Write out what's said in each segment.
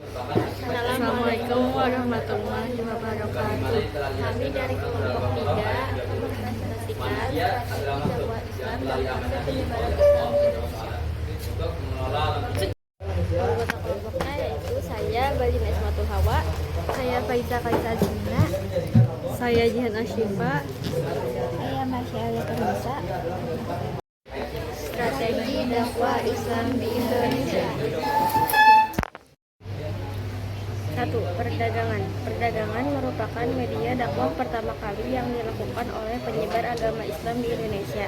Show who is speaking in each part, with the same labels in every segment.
Speaker 1: Assalamualaikum warahmatullahi wabarakatuh.
Speaker 2: Kami dari kelompok 3 merepresentasikan dakwah Islam dan fase penyebaran Islam di Indonesia. Anggota kelompoknya yaitu saya Balina Ismatul Hawa, saya Faiza Kaisa Zina,
Speaker 1: Saya Jihan Asyifa.
Speaker 2: saya Masya Allah Terbusa. Strategi dakwah Islam di Indonesia. 1. Perdagangan. Perdagangan merupakan media dakwah pertama kali yang dilakukan oleh penyebar agama Islam di Indonesia.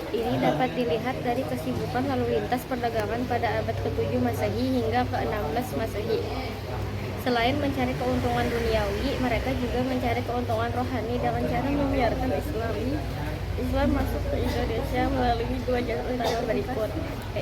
Speaker 2: Ini dapat dilihat dari kesibukan lalu lintas perdagangan pada abad ke-7 Masehi hingga ke-16 Masehi. Selain mencari keuntungan duniawi, mereka juga mencari keuntungan rohani dengan cara membiarkan Islam masuk ke Indonesia melalui 2 jalur utama berikut.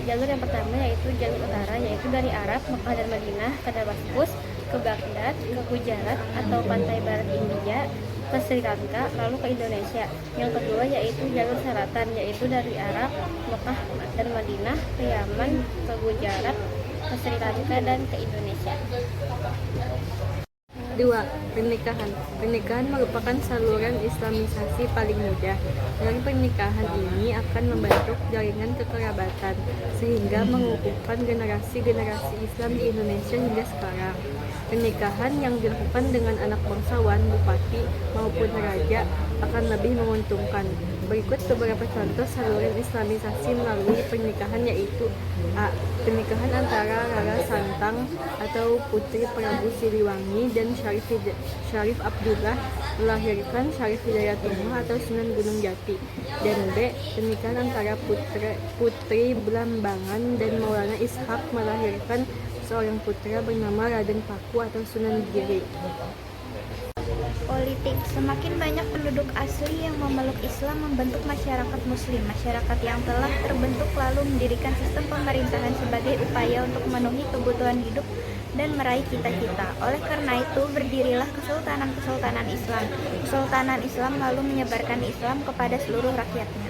Speaker 2: Jalur yang pertama yaitu jalur utara, yaitu dari Arab, Mekah dan Madinah ke Damaskus, ke Baghdad, ke Gujarat atau pantai barat India, ke Sri Lanka, lalu ke Indonesia. Yang kedua yaitu jalur selatan, yaitu dari Arab, Mekah dan Madinah ke Yaman, ke Gujarat, ke Sri Lanka dan ke Indonesia.
Speaker 1: 2. Pernikahan. Pernikahan merupakan saluran islamisasi paling mudah. Dari pernikahan ini akan membentuk jaringan kekerabatan sehingga mengukuhkan generasi-generasi Islam di Indonesia hingga sekarang. Pernikahan yang dilakukan dengan anak bangsawan, bupati, maupun raja akan lebih menguntungkan. Berikut beberapa contoh saluran islamisasi melalui pernikahan yaitu A. Pernikahan antara Rara Santang atau Putri Prabu Siliwangi dan Syarif Abdullah melahirkan Syarif Hidayatullah atau Sunan Gunung Jati. Dan B. Pernikahan antara Putri Blambangan dan Maulana Ishak melahirkan seorang putra bernama Raden Paku atau Sunan Giri.
Speaker 2: Politik. Semakin banyak penduduk asli yang memeluk Islam membentuk masyarakat muslim. Masyarakat yang telah terbentuk lalu mendirikan sistem pemerintahan sebagai upaya untuk memenuhi kebutuhan hidup dan meraih cita-cita. Oleh karena itu, berdirilah kesultanan-kesultanan Islam. Kesultanan Islam lalu menyebarkan Islam kepada seluruh rakyatnya.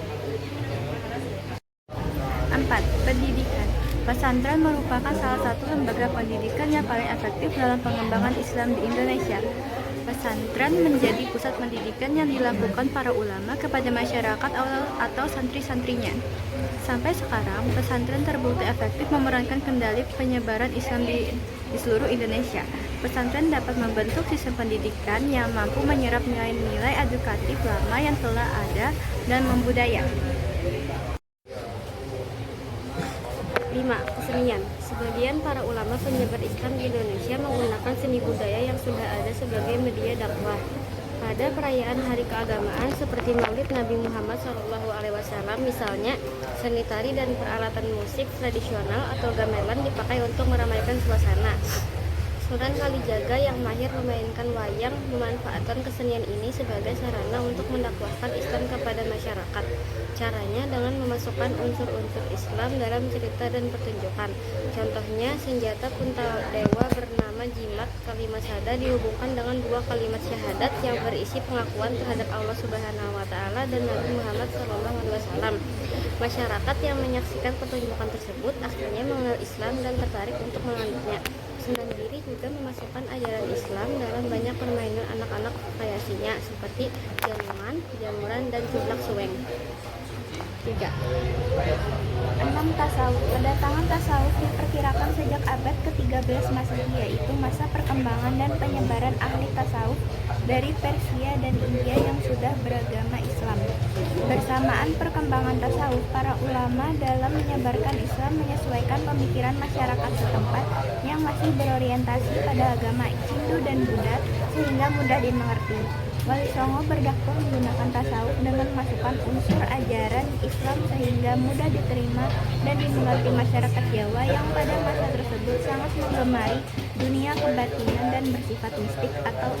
Speaker 2: 4. Pendidikan. Pesantren merupakan salah satu lembaga pendidikan yang paling efektif dalam pengembangan Islam di Indonesia. Pesantren menjadi pusat pendidikan yang dilakukan para ulama kepada masyarakat atau santri-santrinya. Sampai sekarang, pesantren terbukti efektif memerankan kendali penyebaran Islam di seluruh Indonesia. Pesantren dapat membentuk sistem pendidikan yang mampu menyerap nilai-nilai edukatif lama yang telah ada dan membudaya. 5. Kesenian. Sebagian para ulama penyebar Islam di Indonesia menggunakan seni budaya yang sudah ada sebagai media dakwah. Pada perayaan hari keagamaan seperti Maulid Nabi Muhammad SAW, misalnya, seni tari dan peralatan musik tradisional atau gamelan dipakai untuk meramaikan suasana. Sunan Kalijaga yang mahir memainkan wayang memanfaatkan kesenian ini sebagai sarana untuk mendakwahkan Islam kepada masyarakat. Caranya dengan memasukkan unsur-unsur Islam dalam cerita dan pertunjukan. Contohnya, senjata Puntadewa bernama jimat kalimat syahadat dihubungkan dengan 2 kalimat syahadat yang berisi pengakuan terhadap Allah Subhanahu wa Ta'ala dan Nabi Muhammad SAW. Masyarakat yang menyaksikan pertunjukan tersebut akhirnya mengenal Islam dan tertarik untuk menganutnya. Sunan Giri juga memasukkan ajaran Islam dalam banyak permainan anak-anak kreasinya seperti jamuan, jamuran, dan cuplak suweng. 3. 6. Tasawuf. Kedatangan tasawuf diperkirakan sejak abad ke-13 Masehi, yaitu masa perkembangan dan penyebaran ahli tasawuf dari Persia dan India yang sudah beragama Islam. Bersamaan perkembangan tasawuf, para ulama dalam menyebarkan Islam menyesuaikan pemikiran masyarakat setempat yang masih berorientasi pada agama Hindu dan Buddha sehingga mudah dimengerti. Wali Songo berdakwah menggunakan tasawuf dengan memasukkan unsur ajaran Islam sehingga mudah diterima dan dimengerti masyarakat Jawa yang pada masa tersebut sangat menggemari dunia kebatinan dan bersifat mistik atau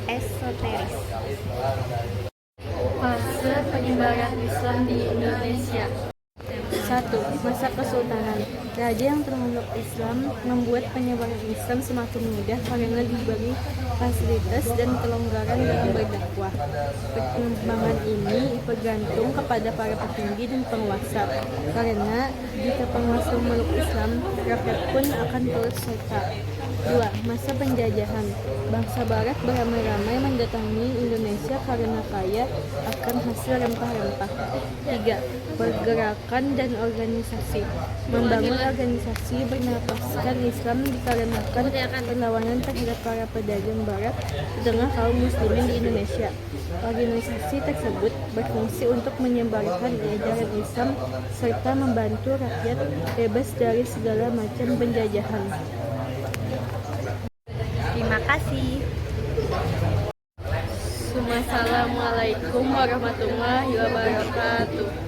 Speaker 2: esoteris.
Speaker 1: Fase penyebaran Islam di Indonesia. 1. Masa Kesultanan. Raja yang termeluk Islam membuat penyebaran Islam semakin mudah karena diberi fasilitas dan kelonggaran dalam berdakwah. Perkembangan ini bergantung kepada para petinggi dan penguasa, karena jika penguasa memeluk Islam, rakyat pun akan turut serta. 2. Masa penjajahan. Bangsa Barat beramai-ramai mendatangi Indonesia karena kaya akan hasil rempah-rempah. 3. Pergerakan dan organisasi. Membangun organisasi bernapaskan Islam dikarenakan perlawanan terhadap para pedagang Barat di tengah kaum muslimin di Indonesia. Organisasi tersebut berfungsi untuk menyebarkan ajaran Islam serta membantu rakyat bebas dari segala macam penjajahan.
Speaker 2: Terima kasih.
Speaker 1: Assalamualaikum warahmatullahi wabarakatuh.